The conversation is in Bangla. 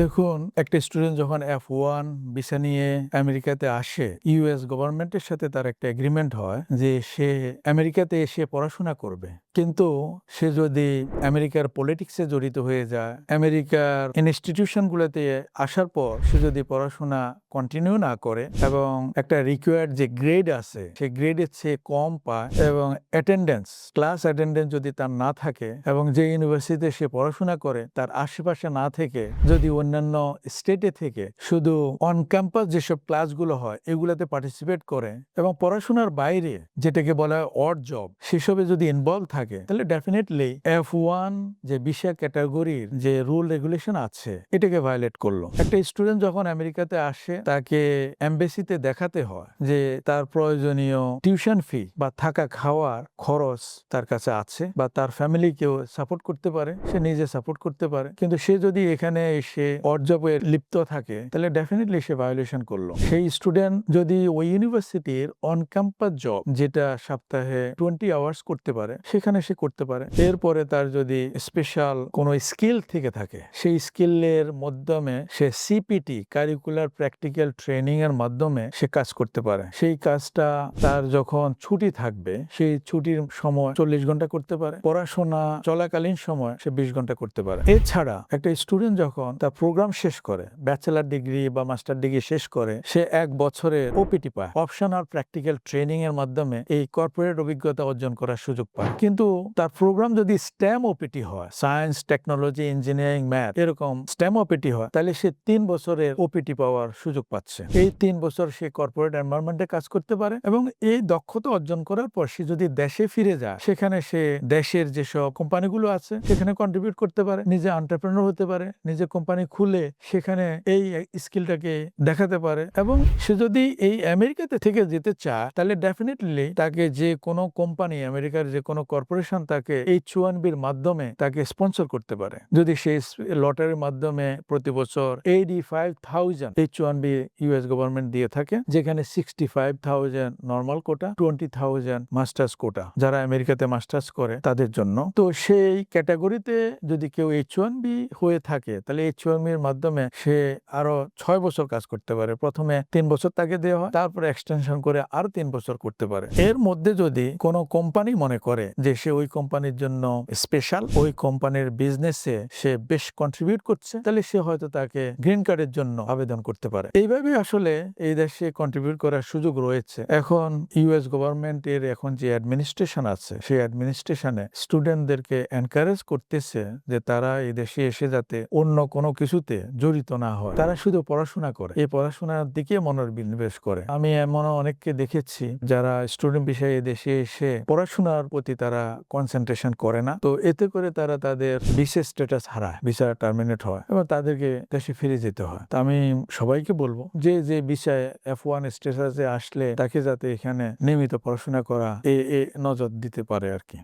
দেখুন, একটা স্টুডেন্ট যখন F1 ভিসা নিয়ে আমেরিকাতে আসে, ইউএস গভর্নমেন্টের সাথে তার একটা এগ্রিমেন্ট হয় যে সে আমেরিকাতে এসে পড়াশোনা করবে। কিন্তু সে যদি আমেরিকার পলিটিক্সে জড়িত হয়ে যায়, আমেরিকার ইনস্টিটিউশনগুলোতে আসার পর সে যদি পড়াশোনা কন্টিনিউ না করে এবং একটা রিকোয়ার্ড যে গ্রেড আছে সেই গ্রেডের চেয়ে কম পায় এবং ক্লাস অ্যাটেন্ডেন্স যদি তার না থাকে এবং যে ইউনিভার্সিটিতে সে পড়াশোনা করে তার আশেপাশে না থেকে যদি অন্যান্য স্টেটে থেকে শুধু অন ক্যাম্পাস যেসব ক্লাসগুলো হয় এগুলোতে পার্টিসিপেট করে এবং পড়াশোনার বাইরে যেটাকে বলা হয় অড জব সেসবে যদি ইনভলভ থাকে, তাহলে ডেফিনেটলি F1 যে ভিসা ক্যাটাগরির যে রুল রেগুলেশন আছে এটাকে ভায়োলেট করলো। একটা স্টুডেন্ট যখন আমেরিকাতে আসে তাকে এমবেসিতে দেখাতে হয় যে তার প্রয়োজনীয় টিউশন ফি বা থাকা খাওয়ার খরচ তার কাছে আছে বা তার ফ্যামিলিকেও সাপোর্ট করতে পারে, সে নিজে সাপোর্ট করতে পারে। কিন্তু সে যদি এখানে এসে অড জবে লিপ্ত থাকে তাহলে ডেফিনেটলি সে ভায়োলেশন করলো। সেই স্টুডেন্ট যদি ওই ইউনিভার্সিটির অন ক্যাম্পাস জব যেটা সপ্তাহে 20 আওয়ার্স করতে পারে সেখানে সে করতে পারে। এরপরে তার যদি স্পেশাল কোনো স্কিল থেকে থাকে সেই স্কিলের মাধ্যমে সে সিপিটি কারিকুলার প্র্যাকটিক্যাল ট্রেনিং এর মাধ্যমে সে কাজ করতে পারে। সেই কাজটা তার যখন ছুটি থাকবে সেই ছুটির সময় 40 ঘন্টা করতে পারে, পড়াশোনা চলাকালীন সময় সে 20 ঘন্টা করতে পারে। এছাড়া একটা স্টুডেন্ট যখন তার প্রোগ্রাম শেষ করে, ব্যাচেলার ডিগ্রি বা মাস্টার ডিগ্রি শেষ করে, সে 1 বছরের ওপিটি পায়, অপশনাল প্র্যাকটিক্যাল ট্রেনিং এর মাধ্যমে এই কর্পোরেট অভিজ্ঞতা অর্জন করার সুযোগ পায়। কিন্তু তার প্রোগ্রাম যদি স্টেম ওপিটি হয়, সায়েন্স, টেকনোলজি, ইঞ্জিনিয়ারিং, ম্যাথ এরকম স্টেম ওপিটি হয়, তাহলে সে 3 বছরের ওপিটি পাওয়ার সুযোগ পাচ্ছে। এই 3 বছর সে কর্পোরেট এনভায়রনমেন্টে কাজ করতে পারে এবং এই দক্ষতা অর্জন করার পর সে যদি দেশে ফিরে যায় সেখানে সে দেশের যেসব কোম্পানিগুলো আছে সেখানে কন্ট্রিবিউট করতে পারে, নিজে এন্টারপ্রেনার হতে পারে, নিজে কোম্পানি খুলে সেখানে এই স্কিলটাকে দেখাতে পারে। এবং সে যদি এই আমেরিকাতে থেকে যেতে চায় তাহলে ডেফিনেটলি তাকে যে কোনো কোম্পানি, আমেরিকার যে কোনো কর্পোরেশন তাকে H1B'র মাধ্যমে তাকে স্পন্সর করতে পারে। যদি সেই লটারির মাধ্যমে প্রতি বছর 85,000 H1B ইউএস গভর্নমেন্ট দিয়ে থাকে, যেখানে 65,000 নর্মাল কোটা, 20,000 মাস্টার্স কোটা যারা আমেরিকাতে মাস্টার্স করে তাদের জন্য। তো সেই ক্যাটাগরিতে যদি কেউ H1B হয়ে থাকে তাহলে H1B'র মাধ্যমে সে আরো 6 বছর কাজ করতে পারে। প্রথমে 3 বছর তাকে দেওয়া হয়, তারপরে এক্সটেনশন করে আরো 3 বছর করতে পারে। এর মধ্যে যদি কোনো কোম্পানি মনে করে যে সে ওই কোম্পানির জন্য স্পেশাল, ওই কোম্পানির বিজনেসে সে বেশ কন্ট্রিবিউট করছে, তাহলে সে হয়তো তাকে গ্রিন কার্ডের জন্য আবেদন করতে পারে। এইভাবে আসলে এই দেশে কন্ট্রিবিউট করার সুযোগ রয়েছে। এখন ইউএস গভর্নমেন্টের এখন যে অ্যাডমিনিস্ট্রেশন আছে সেই অ্যাডমিনিস্ট্রেশনে স্টুডেন্টদেরকে এনকারেজ করতেছে যে তারা এই দেশে এসে যাতে অন্য কোনো কিছুতে জড়িত না হয়, তারা শুধু পড়াশোনা করে, এই পড়াশোনার দিকে মনোনিবেশ করে। আমি এমন অনেককে দেখেছি যারা স্টুডেন্ট বিষয়ে এই দেশে এসে পড়াশোনার প্রতি তারা কনসেন্ট্রেশন করে না, তো এতে করে তারা তাদের ভিসা স্ট্যাটাস হারায়, ভিসা টার্মিনেট হয় এবং তাদেরকে দেশে ফিরে যেতে হয়। তা আমি সবাইকে বলবো যে যে ভিসায় F1 স্ট্যাটাসে আসলে তাকে যাতে এখানে নিয়মিত পড়াশোনা করা এ নজর দিতে পারে আর কি।